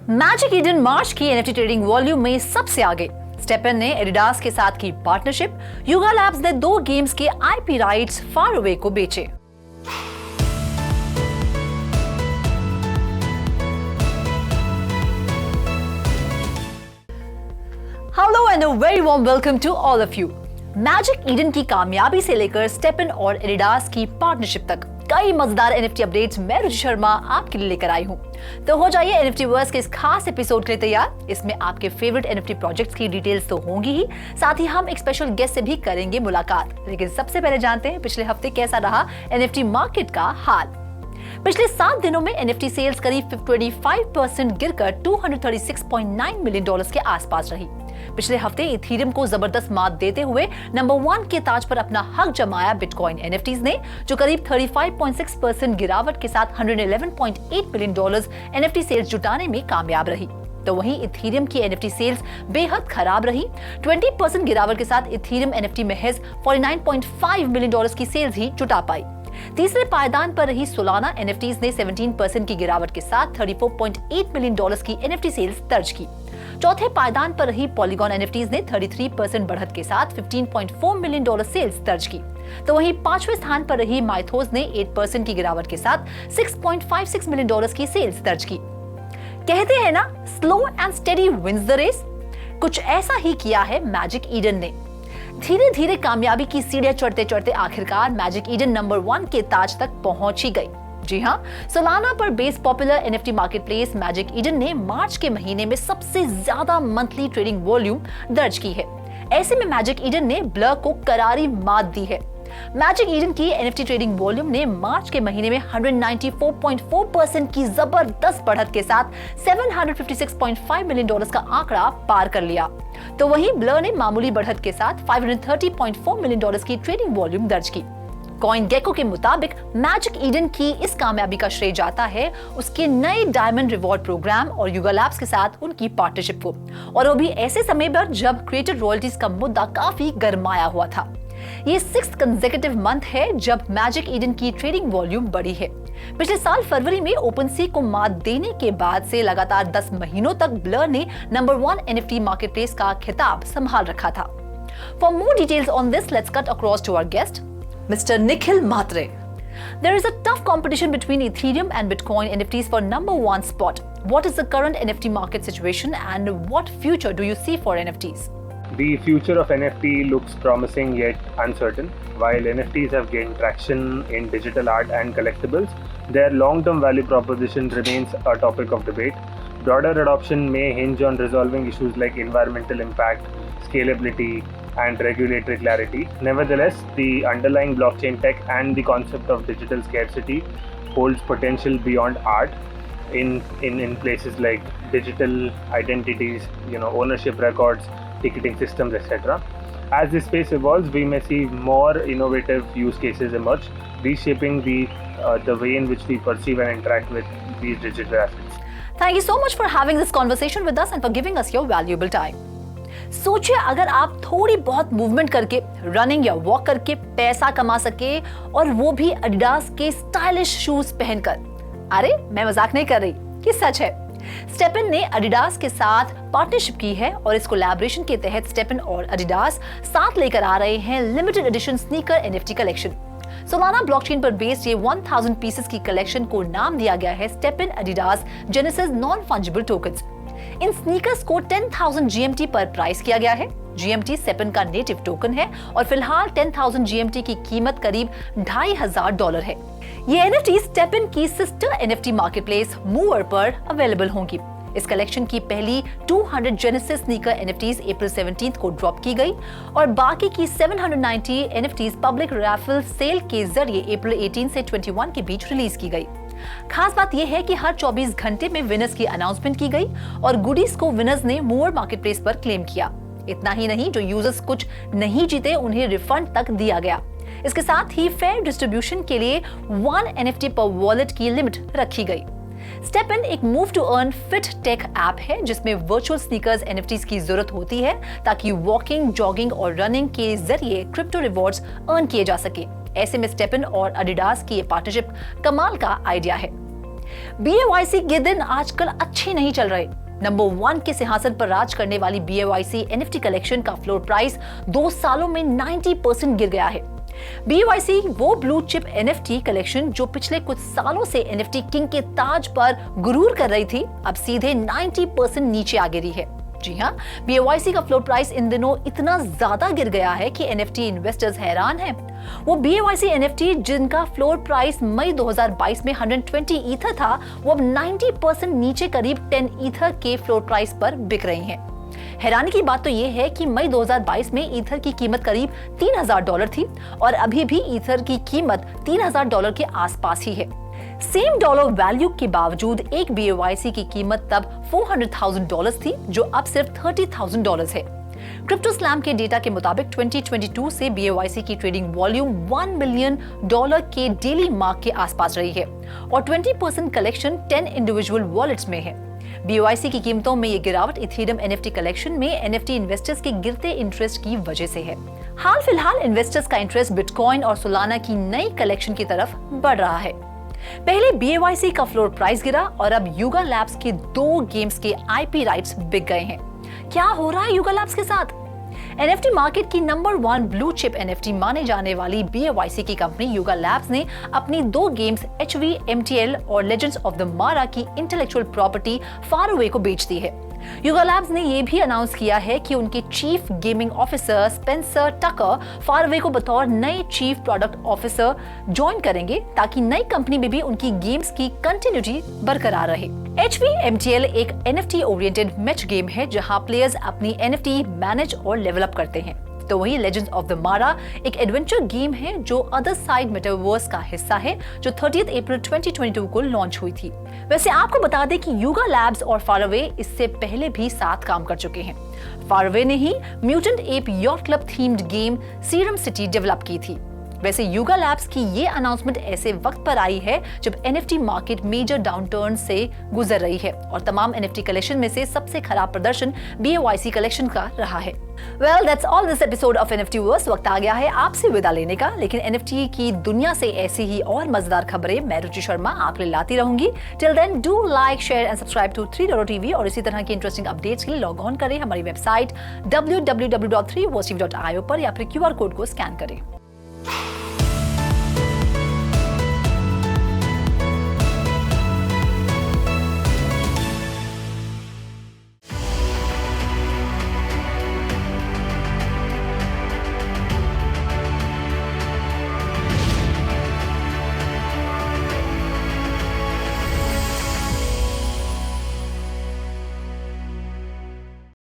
Magic Eden मार्च की NFT trading volume में सबसे आगे। स्टेपन ने एडिडास के साथ की पार्टनरशिप। युगा लैब्स ने 2 गेम्स के आईपी राइट्स फार अवे को बेचे। Hello and a very warm welcome to all of you. Magic Eden की कामयाबी से लेकर स्टेपन और एडिडास की पार्टनरशिप तक कई मजेदार एनएफटी अपडेट्स मैं रुचि शर्मा आपके लिए लेकर आई हूं। तो हो जाइए एनएफटी वर्स के इस खास एपिसोड के लिए तैयार। इसमें आपके फेवरेट एनएफटी प्रोजेक्ट्स की डिटेल्स तो होंगी ही, साथ ही हम एक स्पेशल गेस्ट से भी करेंगे मुलाकात। लेकिन सबसे पहले जानते हैं पिछले हफ्ते कैसा रहा एनएफटी मार्केट का हाल। पिछले 7 दिनों में एनएफटी सेल्स करीब 25% गिरकर $236.9 मिलियन के आसपास रही। पिछले हफ्ते इथेरियम को जबरदस्त मात देते हुए नंबर 1 के ताज पर अपना हक जमाया बिटकॉइन एनएफटीज ने, जो करीब 35.6% गिरावट के साथ $111.8 मिलियन एनएफटी सेल्स जुटाने में कामयाब रही। तो वहीं इथेरियम की एनएफटी सेल्स बेहद खराब रही। 20% गिरावट के साथ इथेरियम एनएफटी महज $49.5 मिलियन की सेल्स ही जुटा पाई। तीसरे पायदान पर रही सोलाना एनएफटीज ने 17% की गिरावट के साथ $34.8 मिलियन की एनएफटी सेल्स दर्ज की। चौथे पायदान पर रही पॉलीगॉन एनएफटीज ने 33% बढ़त के साथ $15.4 मिलियन सेल्स दर्ज की। तो वहीं 5वें स्थान पर रही माइथोस ने 8% की गिरावट के साथ $6.56 मिलियन की सेल्स दर्ज की। कहते हैं ना, slow and steady wins the race. कुछ ऐसा ही किया है मैजिक ईडन ने। धीरे धीरे कामयाबी की सीढ़ियां चढ़ते चढ़ते आखिरकार मैजिक ईडन नंबर 1 के ताज तक पहुंच ही गई। जी हाँ, सोलाना पर based popular NFT marketplace magic Eden ने मार्च के महीने में सबसे ज्यादा मंथली ट्रेडिंग वॉल्यूम दर्ज की है। ऐसे में मैजिक ईडन ने ब्लर को करारी मात दी है। मैजिक ईडन की एनएफटी ट्रेडिंग वॉल्यूम ने मार्च के महीने में 194.4% की जबरदस्त बढ़त के साथ $756.5 मिलियन का आंकड़ा पार कर लिया। तो वहीं ब्लर ने मामूली बढ़त के साथ $530.4 मिलियन की ट्रेडिंग वॉल्यूम दर्ज की। कॉइन गेको के मुताबिक मैजिक ईडन की इस कामयाबी का श्रेय जाता है उसके नए डायमंड रिवॉर्ड प्रोग्राम और युगा लैब्स के साथ उनकी पार्टनरशिप को, और वो भी ऐसे समय पर जब क्रिएटर रॉयल्टीज का मुद्दा काफी गरमाया हुआ था। ये 6th कंसेक्यूटिव मंथ है जब मैजिक ईडन की ट्रेडिंग वॉल्यूम बढ़ी है। पिछले साल फरवरी में ओपनसी को मात देने के बाद से लगातार 10 महीनों तक ब्लर ने नंबर 1 एनएफटी मार्केटप्लेस का खिताब संभाल रखा था। For more details on this, let's cut across to our guest, Mr. Nikhil Mhatre. There is a tough competition between Ethereum and Bitcoin NFTs for number 1 spot. What is the current NFT market situation and what future do you see for NFTs? The future of NFT looks promising yet uncertain. While NFTs have gained traction in digital art and collectibles, their long-term value proposition remains a topic of debate. Broader adoption may hinge on resolving issues like environmental impact, scalability, and regulatory clarity. Nevertheless, the underlying blockchain tech and the concept of digital scarcity holds potential beyond art in places like digital identities, ownership records, ticketing systems, etc. As this space evolves, we may see more innovative use cases emerge, reshaping the way in which we perceive and interact with these digital assets. Thank you so much for having this conversation with us and for giving us your valuable time. सोचिए अगर आप थोड़ी बहुत movement करके, running या walk करके पैसा कमा सके, और वो भी एडिडास के स्टाइलिश शूज पहनकर। अरे मैं मजाक नहीं कर रही, ये सच है। स्टेपन ने एडिडास के साथ पार्टनरशिप की है और इस कोलैबोरेशन के तहत स्टेपन और एडिडास साथ लेकर आ रहे हैं limited edition sneaker NFT collection. Solana blockchain पर बेस्ड ये 1000 पीसेस की कलेक्शन को नाम दिया गया है STEPN Adidas Genesis non fungible tokens. इन स्नीकर्स को 10,000 GMT पर प्राइस किया गया है। GMT स्टेपन का नेटिव टोकन है और फिलहाल 10,000 GMT की कीमत करीब $2,500 है। ये एनएफटी स्टेपन की सिस्टर एनएफटी मार्केटप्लेस मूवर पर अवेलेबल होंगी। इस कलेक्शन की पहली 200 जेनेसिस स्नीकर एनएफटीज अप्रैल 17 को ड्रॉप की गई और बाकी की 790 एनएफटीज पब्लिक रैफल सेल के जरिए अप्रैल 18 से 21 के बीच रिलीज की गई। खास बात यह है कि हर 24 घंटे में विनर्स की अनाउंसमेंट की गई और गुडीज को विनर्स ने मूवर मार्केटप्लेस पर क्लेम किया। इतना ही नहीं, जो यूजर्स कुछ नहीं जीते उन्हें रिफंड तक दिया गया। इसके साथ ही फेयर डिस्ट्रीब्यूशन के लिए 1 NFT पर वॉलेट की लिमिट रखी गई। स्टेपन एक move to earn fit tech app है जिसमें वर्चुअल स्नीकर्स एनएफटीज की जरूरत होती है ताकि वॉकिंग, जॉगिंग और रनिंग के जरिए क्रिप्टो रिवॉर्ड्स अर्न किए जा सके। ऐसे में स्टेपन और एडिडास की ये पार्टनरशिप कमाल का आइडिया है। BAYC के दिन आजकल अच्छे नहीं चल रहे। नंबर 1 के सिंहासन पर राज करने वाली BAYC NFT कलेक्शन का फ्लोर प्राइस 2 सालों में 90% गिर गया है। BAYC वो ब्लू चिप NFT कलेक्शन जो पिछले कुछ सालों से NFT किंग के ताज पर गुरूर कर रही थी, अब सीधे 90% नीचे आ गिरी है। जी हाँ, BAYC का फ्लोर प्राइस इन दिनों इतना ज्यादा गिर गया है कि NFT इन्वेस्टर्स हैरान हैं। वो BAYC NFT जिनका फ्लोर प्राइस मई 2022 में 120 ईथर था, वो अब 90% नीचे करीब 10 ईथर के फ्लोर प्राइस पर बिक रही हैं। हैरानी की बात तो ये है कि मई 2022 में ईथर की कीमत करीब $3000 थी और अभी भी ईथर की कीमत $3000 के आसपास ही है। सेम डॉलर वैल्यू के बावजूद एक BAYC की कीमत तब $400,000 थी, जो अब सिर्फ $30,000 है। क्रिप्टो स्लैम के डेटा के मुताबिक 2022 से BAYC की ट्रेडिंग वॉल्यूम $1 मिलियन के डेली मार्क के आसपास रही है और 20% कलेक्शन 10 इंडिविजुअल वॉलेट्स में है। BAYC की कीमतों में ये गिरावट इथेरियम NFT कलेक्शन में NFT इन्वेस्टर्स के गिरते इंटरेस्ट की वजह से है। हाल फिलहाल इन्वेस्टर्स का इंटरेस्ट बिटकॉइन और सोलाना की नई कलेक्शन की तरफ बढ़ रहा है। पहले BAYC का फ्लोर प्राइस गिरा और अब युगा लैब्स के 2 गेम्स के IP राइट्स बिक गए हैं। क्या हो रहा है युगा लैब्स के साथ? NFT मार्केट की नंबर 1 ब्लू चिप NFT माने जाने वाली BAYC की कंपनी युगा लैब्स ने अपनी 2 गेम्स HVMTL और लेजेंड्स ऑफ द मारा की इंटेलेक्चुअल प्रॉपर्टी फार अवे को बेच दी है। युगा लैब्स ने यह भी अनाउंस किया है कि उनके चीफ गेमिंग ऑफिसर स्पेंसर टकर फार अवे को बतौर नए चीफ प्रोडक्ट ऑफिसर ज्वाइन करेंगे, ताकि नई कंपनी में भी उनकी गेम्स की कंटिन्यूटी बरकरार रहे। HVMTL एक NFT ओरिएंटेड मैच गेम है जहां प्लेयर्स अपनी NFT मैनेज और डेवलप करते हैं। तो वही लेजेंड्स ऑफ द मारा एक एडवेंचर गेम है जो अदर साइड मेटावर्स का हिस्सा है, जो 30 अप्रैल 2022 को लॉन्च हुई थी। वैसे आपको बता दें कि युगा लैब्स और फार अवे इससे पहले भी साथ काम कर चुके हैं। फार अवे ने ही Mutant Ape Yacht Club themed game Serum City develop की थी। वैसे युगा लैब्स की ये अनाउंसमेंट ऐसे वक्त पर आई है जब NFT मार्केट मेजर डाउनटर्न से गुजर रही है और तमाम NFT कलेक्शन में से सबसे खराब प्रदर्शन BAYC कलेक्शन का रहा है। Well, that's all this episode of NFTverse। वक्त आ गया है आपसे विदा लेने का, लेकिन NFT की दुनिया से ऐसी ही और मजेदार खबरें मैं रुचि शर्मा आपके लिए लाती रहूंगी। Till then, do like, share and subscribe to 3.TV और इसी तरह की इंटरेस्टिंग अपडेट्स के लिए लॉग ऑन करें हमारी वेबसाइट www.3versetv.io पर या फिर QR कोड को स्कैन करें।